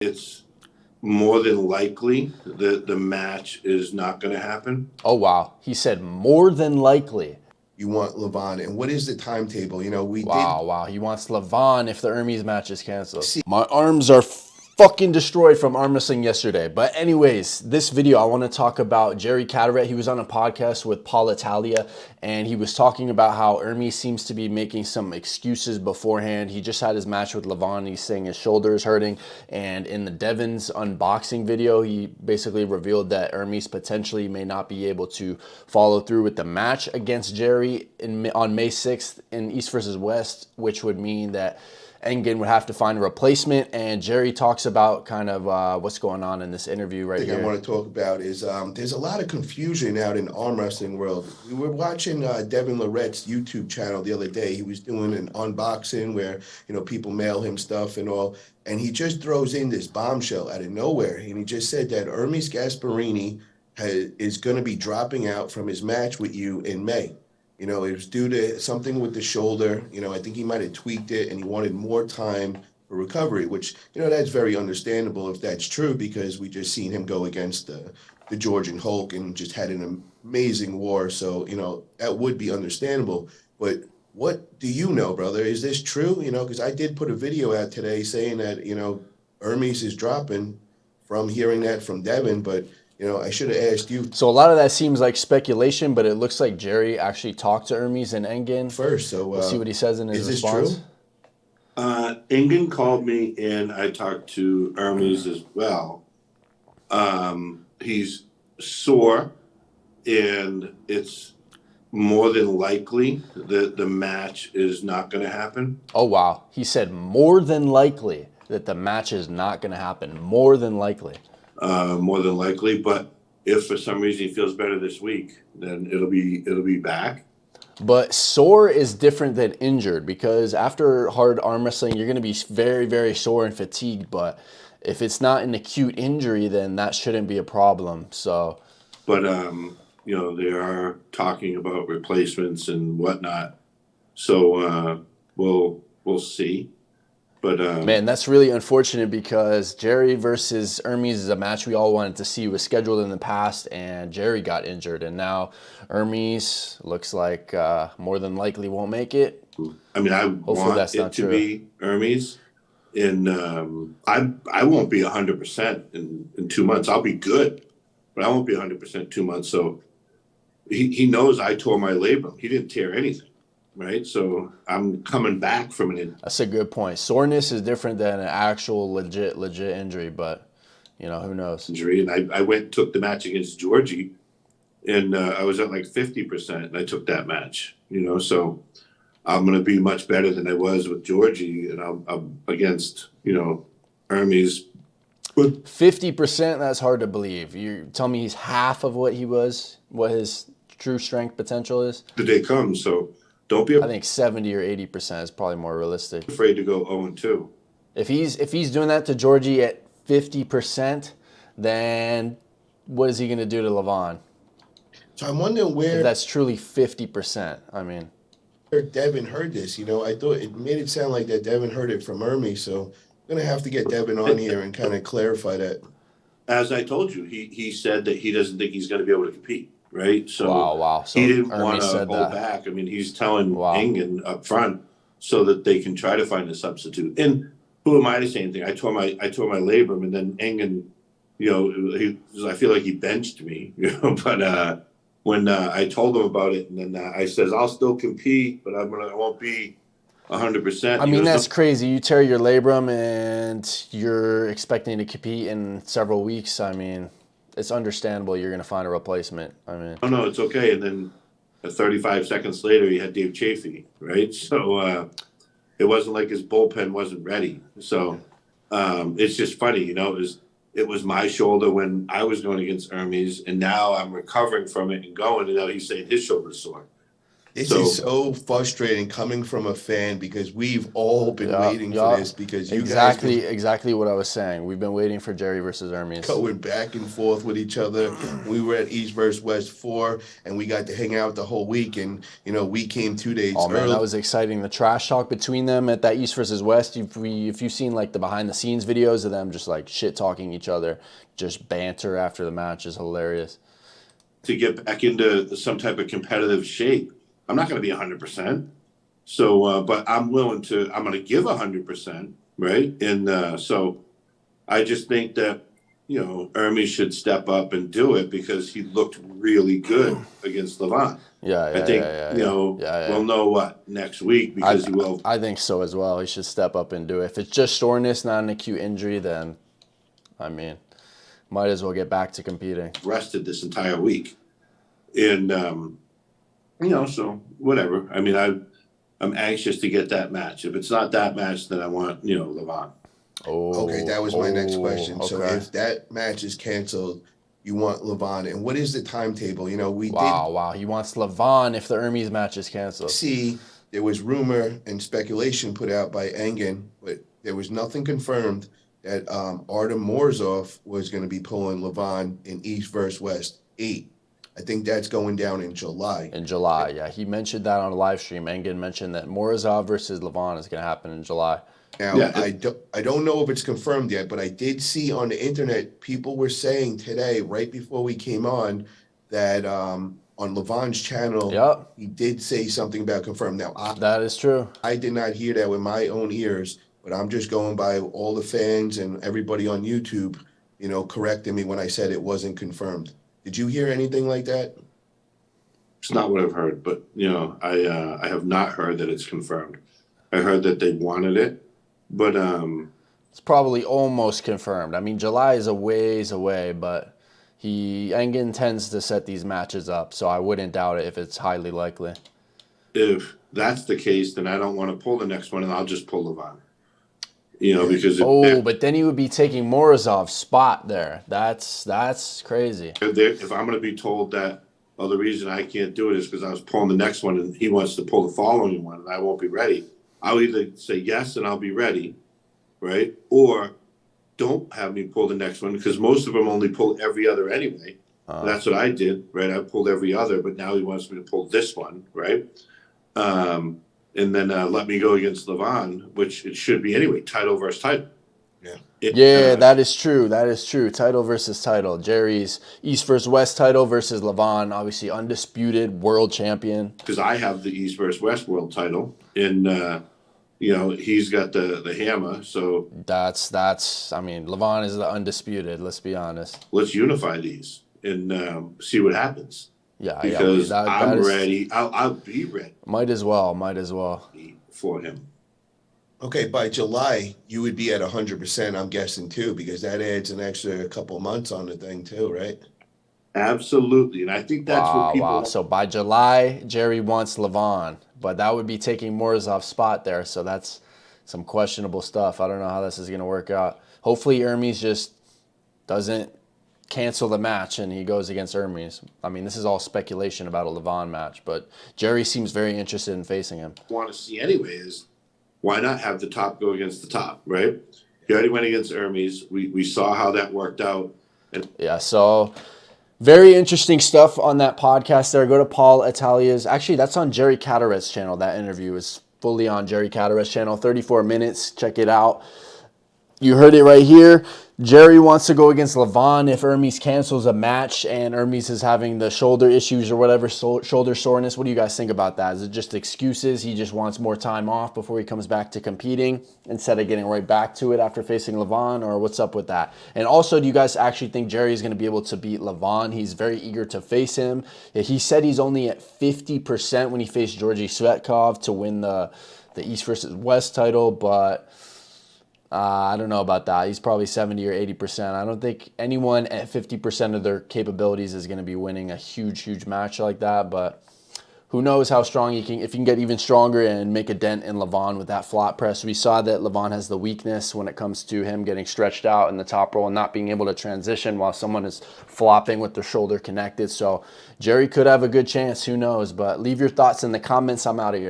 It's more than likely that the match is not going to happen. Oh, wow. He said more than likely. You want Levan, and what is the timetable? We Wow. He wants Levan if the Ermes match is canceled. My arms are fucking destroyed from arm wrestling yesterday. But anyways, this video, I want to talk about Jerry Cadorette. He was on a podcast with Paul Italia, and he was talking about how Ermes seems to be making some excuses beforehand. He just had his match with Levan. He's saying his shoulder is hurting. And in the Devon's unboxing video, he basically revealed that Ermes potentially may not be able to follow through with the match against Jerry on May 6th in East versus West, which would mean that Engen would have to find a replacement. And Jerry talks about kind of what's going on in this interview right here. I want to talk about is there's a lot of confusion out in arm wrestling world. We were watching Devin Lorette's YouTube channel the other day. He was doing an unboxing where people mail him stuff and all, and he just throws in this bombshell out of nowhere, and he just said that Ermes Gasparini is going to be dropping out from his match with you in May. It was due to something with the shoulder. I think he might have tweaked it and he wanted more time for recovery, which, that's very understandable if that's true, because we just seen him go against the Georgian Hulk and just had an amazing war. So, that would be understandable. But what do you know, brother? Is this true? Because I did put a video out today saying that, Ermes is dropping from hearing that from Devin, but I should have asked you. So a lot of that seems like speculation, but it looks like Jerry actually talked to Ermes and Engen first. So we'll see what he says in his response. Is this true? Engen called me and I talked to Ermes as well. He's sore, and it's more than likely that the match is not going to happen. Oh, wow. He said more than likely that the match is not going to happen. More than likely. More than likely, but if for some reason he feels better this week, then it'll be back. But sore is different than injured, because after hard arm wrestling, you're going to be very, very sore and fatigued. But if it's not an acute injury, then that shouldn't be a problem. So, but they are talking about replacements and whatnot. So we'll see. But man, that's really unfortunate, because Jerry versus Ermes is a match we all wanted to see. It was scheduled in the past, and Jerry got injured, and now Ermes looks like more than likely won't make it. I mean, hopefully that's not true. Be Ermes, and I won't be 100% in 2 months. I'll be good, but I won't be 100% 2 months. So he knows I tore my labrum. He didn't tear anything. Right, so I'm coming back from an injury. That's a good point. Soreness is different than an actual legit injury, but who knows? Injury, and I went and took the match against Georgie, and I was at like 50%, and I took that match. So I'm going to be much better than I was with Georgie, and I'm against Ermes. 50%. That's hard to believe. You tell me he's half of what he was, what his true strength potential is. The day comes, so. Don't be. I think 70 or 80% is probably more realistic. Afraid to go 0-2. If he's doing that to Georgie at 50%, then what is he going to do to Levan? So I'm wondering where. If that's truly 50%. I mean, where Devin heard this. I thought it made it sound like that Devin heard it from Ermes. So I'm gonna have to get Devin on here and kind of clarify that. As I told you, he said that he doesn't think he's going to be able to compete. Right, so wow. So he didn't want to hold back. I mean, he's telling Engen up front so that they can try to find a substitute. And who am I to say anything? I tore my labrum, and then Engen, I feel like he benched me. But when I told him about it, and then I says I'll still compete, but I won't be 100%. I mean, that's crazy. You tear your labrum and you're expecting to compete in several weeks. I mean, it's understandable you're going to find a replacement. I mean, no, it's okay. And then 35 seconds later, he had Dave Chafee, right? So it wasn't like his bullpen wasn't ready. So it's just funny, it was my shoulder when I was going against Ermes, and now I'm recovering from it and going, and now he's saying his shoulder's sore. This is so frustrating coming from a fan because we've all been waiting for this because you guys been exactly what I was saying. We've been waiting for Jerry versus Ermes. going back and forth with each other. We were at East versus West 4, and we got to hang out the whole week. And, we came 2 days Oh, man, early. that was exciting. The trash talk between them at that East versus West, if you've seen, like, the behind-the-scenes videos of them just, like, shit-talking each other, just banter after the match is hilarious. To get back into some type of competitive shape. I'm not going to be 100%. So, but I'm going to give 100%, right? And so I just think that, Ermes should step up and do it because he looked really good against Levan. I think, we'll know next week because he will. I think so as well. He should step up and do it. If it's just soreness, not an acute injury, then, might as well get back to competing. Rested this entire week. And, so whatever. I'm anxious to get that match. If it's not that match, then I want, Levan. Okay, that was my next question. Okay. So if that match is canceled, you want Levan. And what is the timetable? Wow. He wants Levan if the Ermes match is canceled. See, there was rumor and speculation put out by Engen, but there was nothing confirmed that Artem Morozov was going to be pulling Levan in East versus West 8. I think that's going down in July. In July, yeah. He mentioned that on a live stream. Engen mentioned that Morozov versus Levan is going to happen in July. Now, I don't know if it's confirmed yet, but I did see on the internet people were saying today, right before we came on, that on Levan's channel, he did say something about confirmed. Now, that is true. I did not hear that with my own ears, but I'm just going by all the fans and everybody on YouTube, correcting me when I said it wasn't confirmed. Did you hear anything like that? It's not what I've heard, but I have not heard that it's confirmed. I heard that they wanted it, but it's probably almost confirmed. July is a ways away, but Engen tends to set these matches up, so I wouldn't doubt it if it's highly likely. If that's the case, then I don't want to pull the next one, and I'll just pull Levan. Because but then he would be taking Morozov's spot there. That's crazy. If I'm going to be told that, the reason I can't do it is because I was pulling the next one and he wants to pull the following one and I won't be ready, I'll either say yes and I'll be ready, right? Or don't have me pull the next one because most of them only pull every other anyway. That's what I did, right? I pulled every other, but now he wants me to pull this one, right? And then let me go against Levan, which it should be anyway, title versus title. That is true. That is true. Title versus title. Jerry's East versus West title versus Levan, obviously undisputed world champion. Because I have the East versus West world title, and he's got the hammer. So Levan is the undisputed. Let's be honest. Let's unify these and see what happens. Because I'm ready. I'll be ready. Might as well. For him. Okay, by July, you would be at 100%, I'm guessing, too, because that adds an extra couple months on the thing, too, right? Absolutely, and I think that's what people want. So by July, Jerry wants Levan, but that would be taking Morozov's spot there, so that's some questionable stuff. I don't know how this is going to work out. Hopefully, Ermes just doesn't cancel the match and he goes against Ermes. This is all speculation about a Levan match, but Jerry seems very interested in facing him. Want to see anyway is why not have the top go against the top, right? He already went against Ermes. We saw how that worked out. So very interesting stuff on that podcast there. Go to Paul Italia's. Actually, that's on Jerry Cadorette's channel. That interview is fully on Jerry Cadorette's channel. 34 minutes. Check it out. You heard it right here. Jerry wants to go against Levan if Ermes cancels a match and Ermes is having the shoulder issues or whatever, shoulder soreness. What do you guys think about that? Is it just excuses? He just wants more time off before he comes back to competing instead of getting right back to it after facing Levan, or what's up with that? And also, do you guys actually think Jerry is going to be able to beat Levan? He's very eager to face him. He said he's only at 50% when he faced Georgi Svetkov to win the East versus West title, but I don't know about that. He's probably 70 or 80%. I don't think anyone at 50% of their capabilities is going to be winning a huge match like that, but who knows how strong if he can get even stronger and make a dent in Levan with that flat press. We saw that Levan has the weakness when it comes to him getting stretched out in the top roll and not being able to transition while someone is flopping with their shoulder connected. So Jerry could have a good chance, who knows? But leave your thoughts in the comments. I'm out of here.